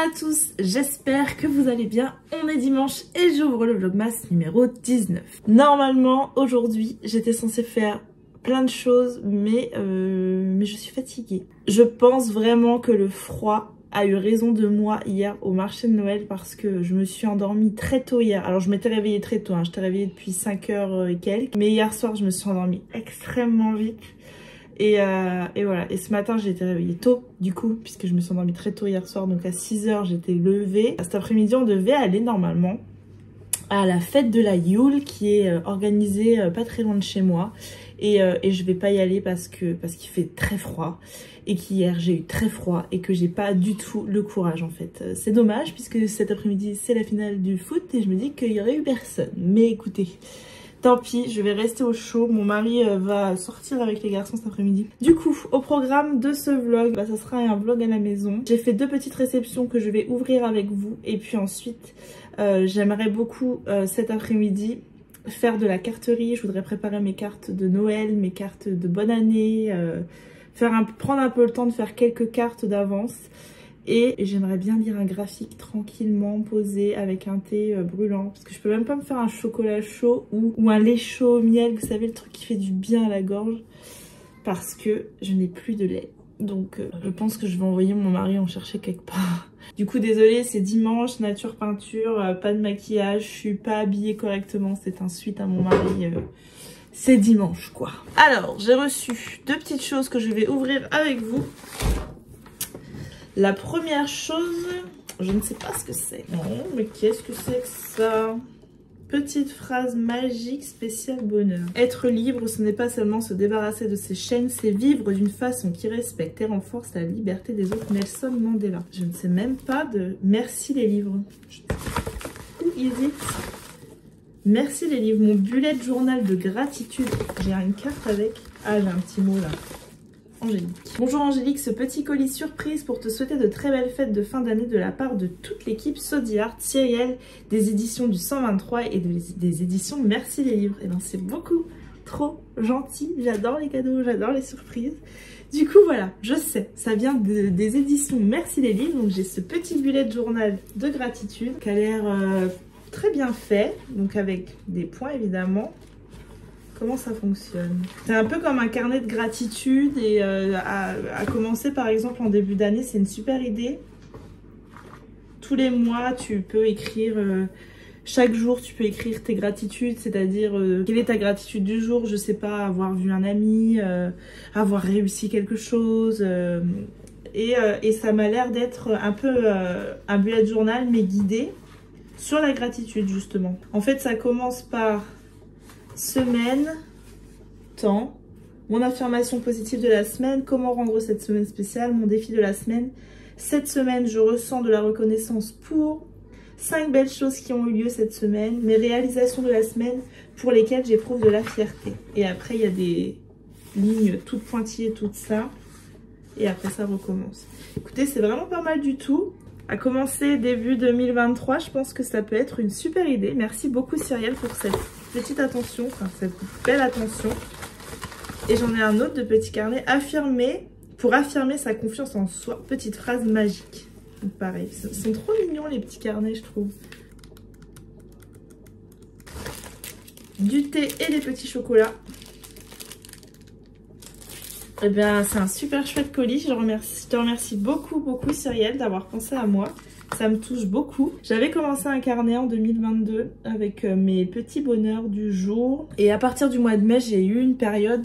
à tous, j'espère que vous allez bien. On est dimanche et j'ouvre le vlogmas numéro 19. Normalement, aujourd'hui, j'étais censée faire plein de choses, mais je suis fatiguée. Je pense vraiment que le froid a eu raison de moi hier au marché de Noël parce que je me suis endormie très tôt hier. Alors je m'étais réveillée très tôt, hein. J'étais réveillée depuis 5h et quelques. Mais hier soir, je me suis endormie extrêmement vite. Et voilà, et ce matin j'ai été réveillée tôt du coup, puisque je me suis endormie très tôt hier soir, donc à 6h j'étais levée. Cet après-midi on devait aller normalement à la fête de la Yule qui est organisée pas très loin de chez moi. Et je vais pas y aller parce qu'il fait très froid et qu'hier j'ai eu très froid et que j'ai pas du tout le courage en fait. C'est dommage puisque cet après-midi c'est la finale du foot et je me dis qu'il y aurait eu personne. Mais écoutez, tant pis, je vais rester au chaud. Mon mari va sortir avec les garçons cet après-midi. Du coup, au programme de ce vlog, ça sera un vlog à la maison. J'ai fait 2 petites réceptions que je vais ouvrir avec vous. Et puis ensuite, j'aimerais beaucoup cet après-midi faire de la carterie. Je voudrais préparer mes cartes de Noël, mes cartes de bonne année. Prendre un peu le temps de faire quelques cartes d'avance. Et j'aimerais bien lire un graphique tranquillement posé avec un thé brûlant. Parce que je peux même pas me faire un chocolat chaud ou un lait chaud au miel. Vous savez, le truc qui fait du bien à la gorge. Parce que je n'ai plus de lait. Donc je pense que je vais envoyer mon mari en chercher quelque part. Du coup désolée, c'est dimanche, nature peinture, pas de maquillage. Je suis pas habillée correctement, c'est un suite à mon mari. C'est dimanche quoi. Alors j'ai reçu 2 petites choses que je vais ouvrir avec vous. La première chose, je ne sais pas ce que c'est. Non, mais qu'est-ce que c'est que ça? Petite phrase magique spéciale bonheur. Être libre, ce n'est pas seulement se débarrasser de ses chaînes, c'est vivre d'une façon qui respecte et renforce la liberté des autres. Nelson Mandela. Je ne sais même pas de... Merci les livres. Où is it? Merci les livres. Mon bullet journal de gratitude. J'ai une carte avec... Ah, j'ai un petit mot là. Angélique. Bonjour Angélique, ce petit colis surprise pour te souhaiter de très belles fêtes de fin d'année de la part de toute l'équipe Sodi Art, Cyrielle, des éditions du 123 et des éditions Merci les livres. Et bien c'est beaucoup trop gentil, j'adore les cadeaux, j'adore les surprises. Du coup voilà, je sais, ça vient des éditions Merci les livres, donc j'ai ce petit bullet journal de gratitude qui a l'air très bien fait, donc avec des points évidemment. Comment ça fonctionne? C'est un peu comme un carnet de gratitude et à commencer par exemple en début d'année, c'est une super idée. Tous les mois, tu peux écrire, chaque jour tu peux écrire tes gratitudes, c'est-à-dire quelle est ta gratitude du jour, je sais pas, avoir vu un ami, avoir réussi quelque chose. Et ça m'a l'air d'être un peu un bullet journal mais guidé sur la gratitude justement. En fait ça commence par... Semaine, temps, mon affirmation positive de la semaine, comment rendre cette semaine spéciale, mon défi de la semaine. Cette semaine, je ressens de la reconnaissance pour 5 belles choses qui ont eu lieu cette semaine, mes réalisations de la semaine pour lesquelles j'éprouve de la fierté. Et après, il y a des lignes toutes pointillées, tout ça. Et après, ça recommence. Écoutez, c'est vraiment pas mal du tout. À commencer début 2023, je pense que ça peut être une super idée. Merci beaucoup Cyrielle pour cette petite attention, enfin cette belle attention. Et j'en ai un autre de petit carnet, pour affirmer sa confiance en soi. Petite phrase magique. Donc pareil, ils sont trop mignons les petits carnets je trouve. Du thé et des petits chocolats. Eh bien, c'est un super chouette colis. Je te remercie beaucoup Cyrielle d'avoir pensé à moi. Ça me touche beaucoup. J'avais commencé un carnet en 2022 avec mes petits bonheurs du jour. Et à partir du mois de mai, j'ai eu une période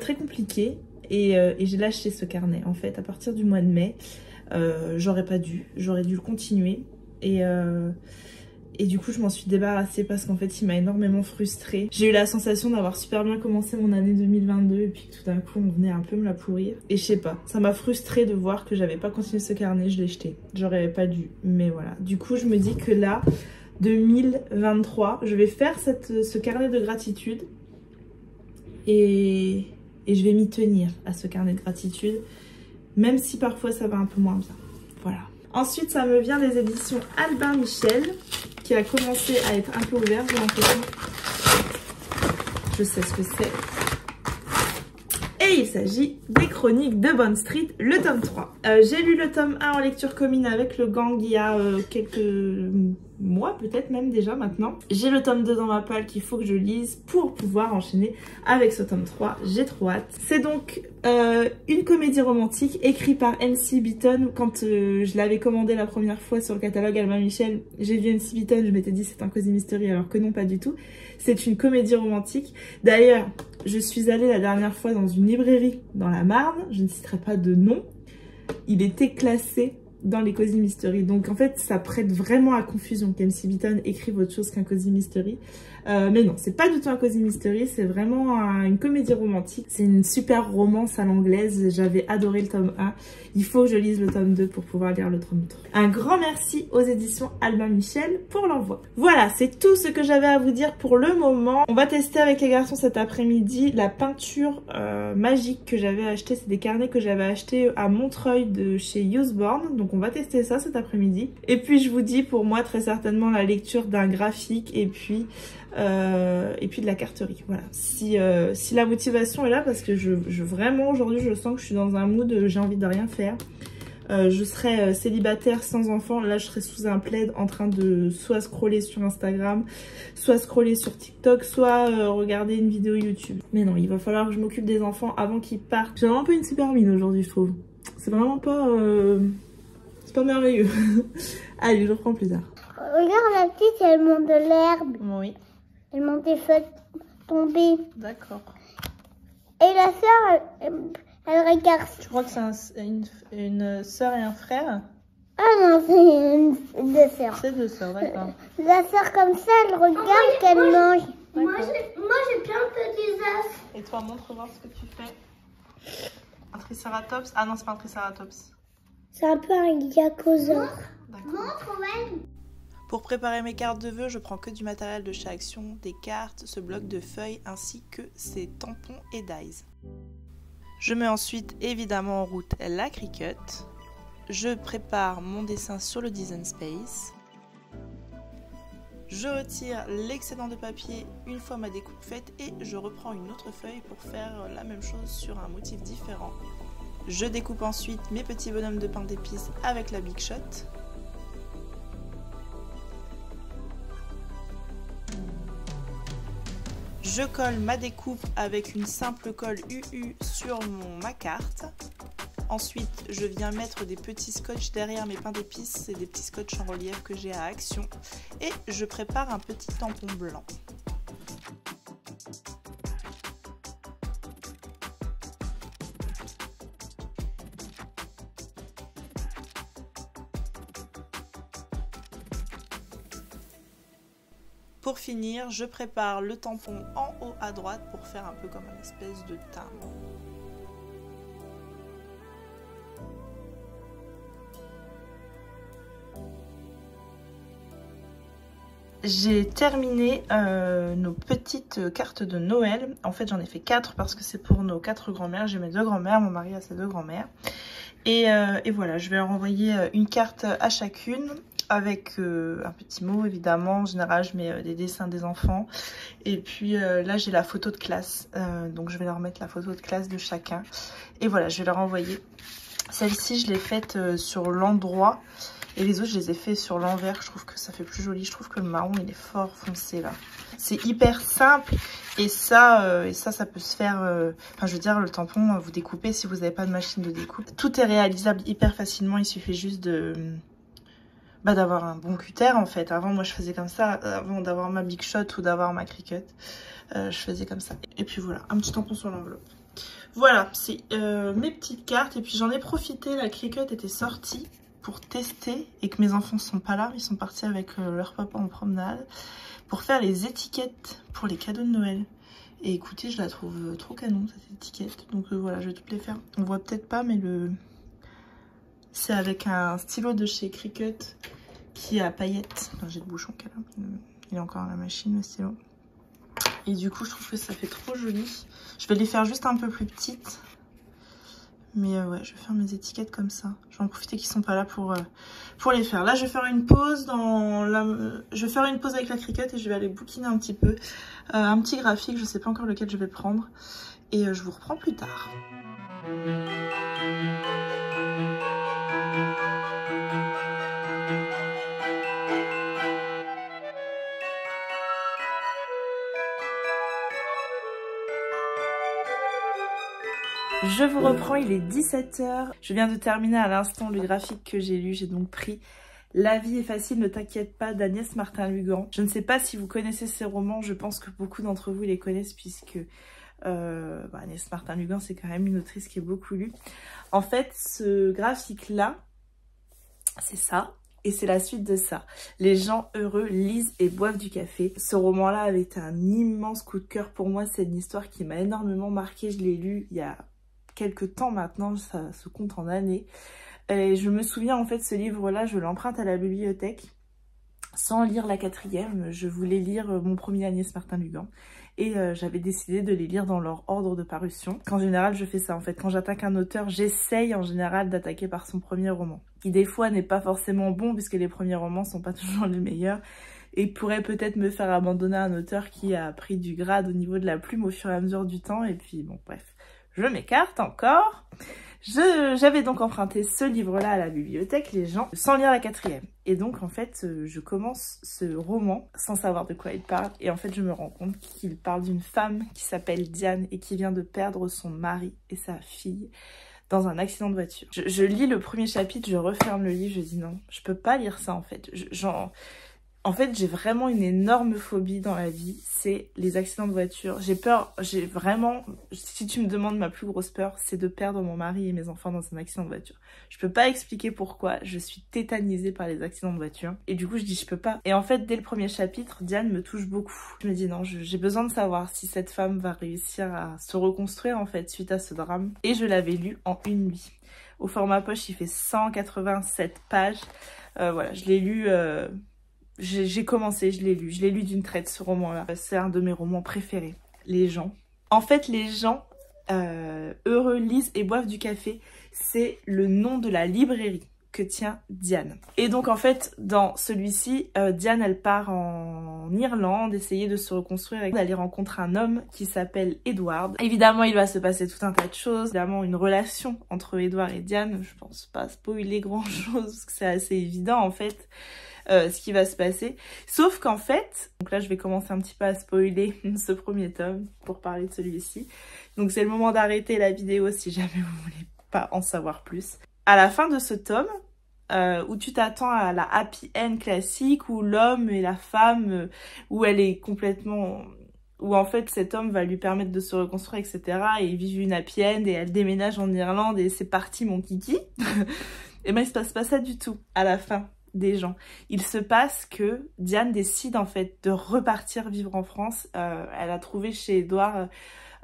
très compliquée. Et j'ai lâché ce carnet. En fait, à partir du mois de mai, j'aurais dû le continuer. Et du coup je m'en suis débarrassée parce qu'en fait il m'a énormément frustrée. J'ai eu la sensation d'avoir super bien commencé mon année 2022 et puis tout d'un coup on venait un peu me la pourrir. Et je sais pas, ça m'a frustrée de voir que j'avais pas continué ce carnet, je l'ai jeté. J'aurais pas dû, mais voilà. Du coup je me dis que là, 2023, je vais faire ce carnet de gratitude et je vais m'y tenir à ce carnet de gratitude, même si parfois ça va un peu moins bien. Voilà. Ensuite, ça me vient des éditions Albin Michel, qui a commencé à être un peu ouvert, j'ai l'impression. Je sais ce que c'est. Et il s'agit des Chroniques de Bond Street, le tome 3. J'ai lu le tome 1 en lecture commune avec le gang il y a quelques mois, peut-être même déjà maintenant. J'ai le tome 2 dans ma palle qu'il faut que je lise pour pouvoir enchaîner avec ce tome 3. J'ai trop hâte. C'est donc une comédie romantique écrite par MC Beaton. Quand je l'avais commandé la première fois sur le catalogue Albin Michel, j'ai vu MC Beaton, je m'étais dit c'est un Cozy Mystery alors que non, pas du tout. C'est une comédie romantique. D'ailleurs, je suis allée la dernière fois dans une librairie dans la Marne, je ne citerai pas de nom. Il était classé dans les Cozy Mystery. Donc en fait, ça prête vraiment à confusion qu'MC Beaton écrive autre chose qu'un Cozy Mystery. Mais non, c'est pas du tout un Cozy Mystery, c'est vraiment une comédie romantique. C'est une super romance à l'anglaise. J'avais adoré le tome 1. Il faut que je lise le tome 2 pour pouvoir lire le tome 3. Un grand merci aux éditions Albin Michel pour l'envoi. Voilà, c'est tout ce que j'avais à vous dire pour le moment. On va tester avec les garçons cet après-midi la peinture magique que j'avais achetée. C'est des carnets que j'avais achetés à Montreuil de chez Usborne. Donc on va tester ça cet après-midi. Et puis je vous dis pour moi très certainement la lecture d'un graphique et puis de la carterie. Voilà. Si la motivation est là, parce que vraiment aujourd'hui je sens que je suis dans un mood, j'ai envie de rien faire. Je serais célibataire sans enfant, là je serais sous un plaid en train de soit scroller sur Instagram, soit scroller sur TikTok, soit regarder une vidéo YouTube. Mais non, il va falloir que je m'occupe des enfants avant qu'ils partent. J'ai vraiment pas une super mine aujourd'hui, je trouve. C'est vraiment pas... c'est pas merveilleux. Allez, je reprends plus tard. Regarde, la petite, elle monte de l'herbe. Oui. Elle monte des feuilles tombées. D'accord. Et la sœur, elle regarde. Tu crois que c'est une sœur et un frère? Ah non, c'est deux sœurs. C'est deux sœurs, d'accord. La sœur comme ça, elle regarde qu'elle mange. Moi j'ai plein de petits œufs. Et toi, montre voir ce que tu fais. Un triceratops? Ah non, c'est pas un triceratops. C'est un peu un gyacosaure. Montre, ouais. Pour préparer mes cartes de vœux, je prends que du matériel de chez Action, des cartes, ce bloc de feuilles ainsi que ces tampons et dies. Je mets ensuite évidemment en route la Cricut. Je prépare mon dessin sur le Design Space. Je retire l'excédent de papier une fois ma découpe faite et je reprends une autre feuille pour faire la même chose sur un motif différent. Je découpe ensuite mes petits bonhommes de pain d'épices avec la Big Shot. Je colle ma découpe avec une simple colle UU sur ma carte. Ensuite, je viens mettre des petits scotch derrière mes pains d'épices. C'est des petits scotch en relief que j'ai à Action. Et je prépare un petit tampon blanc. Pour finir, je prépare le tampon en haut à droite pour faire un peu comme une espèce de timbre. J'ai terminé nos petites cartes de Noël. En fait, j'en ai fait 4 parce que c'est pour nos 4 grand-mères. J'ai mes 2 grand-mères, mon mari a ses 2 grand-mères. Et voilà, je vais leur envoyer une carte à chacune. Avec un petit mot évidemment, en général je mets des dessins des enfants. Et puis là j'ai la photo de classe, donc je vais leur mettre la photo de classe de chacun. Et voilà, je vais leur envoyer. Celle-ci je l'ai faite sur l'endroit et les autres je les ai fait sur l'envers. Je trouve que ça fait plus joli, je trouve que le marron il est fort foncé là. C'est hyper simple et ça peut se faire, enfin je veux dire le tampon vous découpez si vous n'avez pas de machine de découpe. Tout est réalisable hyper facilement, il suffit juste d'avoir un bon cutter en fait. Avant moi je faisais comme ça, avant d'avoir ma Big Shot ou d'avoir ma Cricut, je faisais comme ça. Et puis voilà, un petit tampon sur l'enveloppe. Voilà, c'est mes petites cartes et puis j'en ai profité, la Cricut était sortie pour tester et que mes enfants sont pas là, ils sont partis avec leur papa en promenade pour faire les étiquettes pour les cadeaux de Noël. Et écoutez, je la trouve trop canon cette étiquette, donc voilà, je vais toutes les faire. On voit peut-être pas mais c'est avec un stylo de chez Cricut qui est à paillettes. J'ai le bouchon qu'elle a. Il est encore à la machine le stylo. Et du coup je trouve que ça fait trop joli. Je vais les faire juste un peu plus petites. Mais ouais, je vais faire mes étiquettes comme ça. Je vais en profiter qu'ils sont pas là pour les faire. Là, je vais faire une pause je vais faire une pause avec la Cricut et je vais aller bouquiner un petit peu. Un petit graphique, je sais pas encore lequel je vais prendre. Et je vous reprends plus tard. Je vous reprends, il est 17 h. Je viens de terminer à l'instant le graphique que j'ai lu. J'ai donc pris La vie est facile, ne t'inquiète pas d'Agnès Martin-Lugan. Je ne sais pas si vous connaissez ces romans, je pense que beaucoup d'entre vous les connaissent puisque Agnès Martin-Lugan c'est quand même une autrice qui est beaucoup lue. En fait, ce graphique-là, c'est ça. Et c'est la suite de ça. Les gens heureux lisent et boivent du café. Ce roman-là avait été un immense coup de cœur pour moi. C'est une histoire qui m'a énormément marquée. Je l'ai lu il y a quelques temps maintenant, ça se compte en années. Et je me souviens en fait ce livre-là, je l'emprunte à la bibliothèque sans lire la 4e. Je voulais lire mon premier Agnès Martin-Lugan et j'avais décidé de les lire dans leur ordre de parution. En général, je fais ça en fait. Quand j'attaque un auteur, j'essaye en général d'attaquer par son premier roman, qui des fois n'est pas forcément bon puisque les premiers romans sont pas toujours les meilleurs et pourrait peut-être me faire abandonner un auteur qui a pris du grade au niveau de la plume au fur et à mesure du temps. Et puis bon, bref. Je m'écarte encore. J'avais donc emprunté ce livre-là à la bibliothèque, Les gens, sans lire la 4e. Et donc, en fait, je commence ce roman sans savoir de quoi il parle. Et en fait, je me rends compte qu'il parle d'une femme qui s'appelle Diane et qui vient de perdre son mari et sa fille dans un accident de voiture. Je lis le premier chapitre, je referme le livre, je dis non, je peux pas lire ça en fait. En fait, j'ai vraiment une énorme phobie dans la vie, c'est les accidents de voiture. J'ai peur, j'ai vraiment... Si tu me demandes ma plus grosse peur, c'est de perdre mon mari et mes enfants dans un accident de voiture. Je peux pas expliquer pourquoi, je suis tétanisée par les accidents de voiture. Et du coup, je dis je peux pas. Et en fait, dès le premier chapitre, Diane me touche beaucoup. Je me dis non, j'ai besoin de savoir si cette femme va réussir à se reconstruire en fait suite à ce drame. Et je l'avais lu en une nuit. Au format poche, il fait 187 pages. Voilà, je l'ai lu... J'ai commencé, je l'ai lu d'une traite ce roman-là. C'est un de mes romans préférés, Les gens. En fait, Les gens heureux lisent et boivent du café, c'est le nom de la librairie que tient Diane. Et donc en fait, dans celui-ci, Diane, elle part en Irlande, essayer de se reconstruire et d'aller rencontrer un homme qui s'appelle Edward. Évidemment, il va se passer tout un tas de choses. Évidemment, une relation entre Edward et Diane. Je pense pas spoiler grand-chose, parce que c'est assez évident en fait. Ce qui va se passer. Sauf qu'en fait, donc là je vais commencer un petit peu à spoiler ce premier tome pour parler de celui-ci. Donc c'est le moment d'arrêter la vidéo si jamais vous voulez pas en savoir plus. À la fin de ce tome, où tu t'attends à la happy end classique, où l'homme et la femme, où elle est complètement... où en fait cet homme va lui permettre de se reconstruire, etc. Et ils vivent une happy end et elle déménage en Irlande et c'est parti mon kiki. Et ben il se passe pas ça du tout à la fin des gens. Il se passe que Diane décide en fait de repartir vivre en France. Elle a trouvé chez Edouard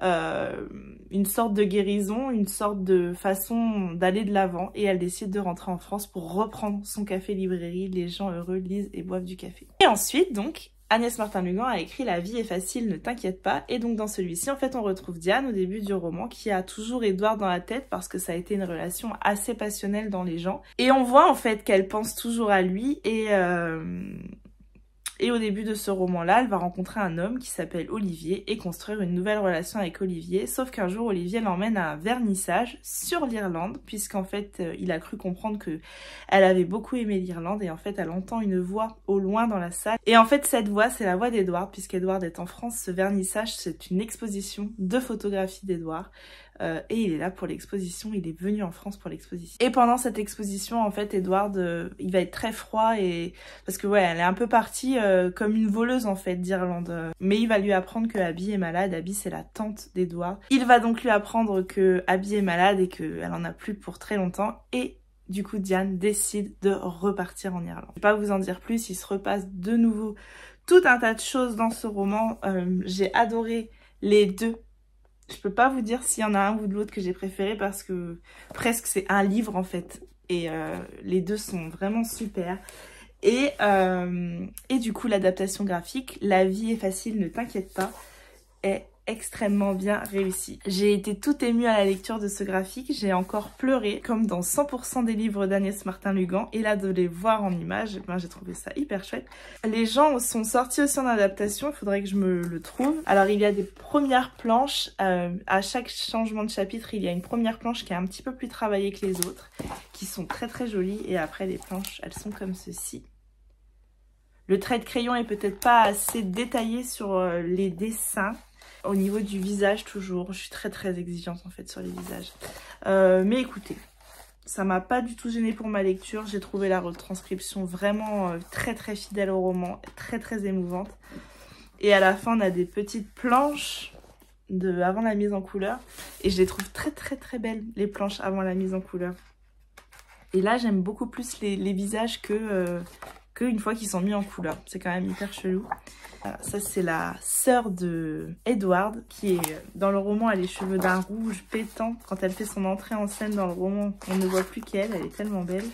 une sorte de guérison, une sorte de façon d'aller de l'avant et elle décide de rentrer en France pour reprendre son café-librairie. Les gens heureux lisent et boivent du café. Et ensuite donc Agnès Martin-Lugan a écrit La vie est facile, ne t'inquiète pas. Et donc dans celui-ci, en fait, on retrouve Diane au début du roman qui a toujours Edouard dans la tête parce que ça a été une relation assez passionnelle dans Les gens. Et on voit en fait qu'elle pense toujours à lui et au début de ce roman-là, elle va rencontrer un homme qui s'appelle Olivier et construire une nouvelle relation avec Olivier. Sauf qu'un jour, Olivier l'emmène à un vernissage sur l'Irlande, puisqu'en fait, il a cru comprendre que elle avait beaucoup aimé l'Irlande et en fait, elle entend une voix au loin dans la salle. Et en fait, cette voix, c'est la voix d'Edward, puisqu'Edward est en France. Ce vernissage, c'est une exposition de photographies d'Edward. Et il est là pour l'exposition, il est venu en France pour l'exposition. Et pendant cette exposition, en fait, Edward, il va être très froid et... parce que ouais, elle est un peu partie comme une voleuse en fait d'Irlande. Mais il va lui apprendre que Abby est malade, Abby c'est la tante d'Edward. Il va donc lui apprendre que Abby est malade et qu'elle en a plus pour très longtemps et... Du coup, Diane décide de repartir en Irlande. Je vais pas vous en dire plus, il se repasse de nouveau tout un tas de choses dans ce roman. J'ai adoré les deux. Je peux pas vous dire s'il y en a un ou de l'autre que j'ai préféré parce que presque c'est un livre en fait. Et les deux sont vraiment super. Et du coup, l'adaptation graphique, La vie est facile, ne t'inquiète pas, est extrêmement bien réussi. J'ai été toute émue à la lecture de ce graphique, j'ai encore pleuré comme dans 100% des livres d'Agnès Martin-Lugan et là de les voir en images, ben, j'ai trouvé ça hyper chouette. Les gens sont sortis aussi en adaptation, il faudrait que je me le trouve. Alors il y a des premières planches, à chaque changement de chapitre il y a une première planche qui est un petit peu plus travaillée que les autres, qui sont très très jolies et après les planches elles sont comme ceci. Le trait de crayon est peut-être pas assez détaillé sur les dessins. Au niveau du visage toujours, je suis très très exigeante en fait sur les visages. Mais écoutez, ça m'a pas du tout gênée pour ma lecture. J'ai trouvé la retranscription vraiment très très fidèle au roman, très très émouvante. Et à la fin on a des petites planches avant la mise en couleur. Et je les trouve très très très belles les planches avant la mise en couleur. Et là j'aime beaucoup plus les visages qu'une fois qu'ils sont mis en couleur. C'est quand même hyper chelou. Voilà, ça c'est la sœur de Edward qui est dans le roman, elle a les cheveux d'un rouge pétant. Quand elle fait son entrée en scène dans le roman, on ne voit plus qu'elle, elle est tellement belle.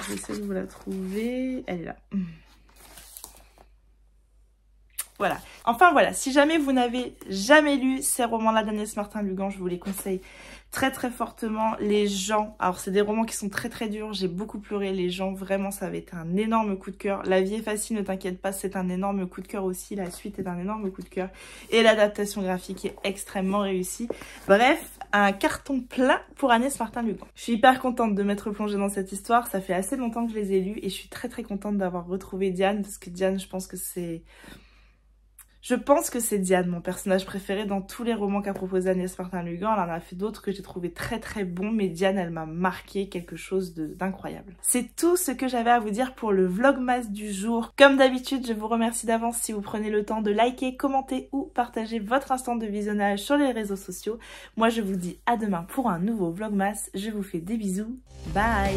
J'essaie de vous la trouver, elle est là. Voilà. Enfin voilà, si jamais vous n'avez jamais lu ces romans-là d'Agnès Martin-Lugan, je vous les conseille très très fortement. Les gens, alors c'est des romans qui sont très très durs, j'ai beaucoup pleuré. Les gens, vraiment ça avait été un énorme coup de cœur. La vie est facile, ne t'inquiète pas, c'est un énorme coup de cœur aussi. La suite est un énorme coup de cœur. Et l'adaptation graphique est extrêmement réussie. Bref, un carton plein pour Agnès Martin-Lugan. Je suis hyper contente de m'être plongée dans cette histoire. Ça fait assez longtemps que je les ai lus et je suis très très contente d'avoir retrouvé Diane. Parce que Diane, je pense que c'est Diane, mon personnage préféré dans tous les romans qu'a proposé Agnès Martin-Lugan. Elle en a fait d'autres que j'ai trouvé très très bons, mais Diane, elle m'a marqué quelque chose d'incroyable. C'est tout ce que j'avais à vous dire pour le vlogmas du jour. Comme d'habitude, je vous remercie d'avance si vous prenez le temps de liker, commenter ou partager votre instant de visionnage sur les réseaux sociaux. Moi, je vous dis à demain pour un nouveau vlogmas. Je vous fais des bisous. Bye!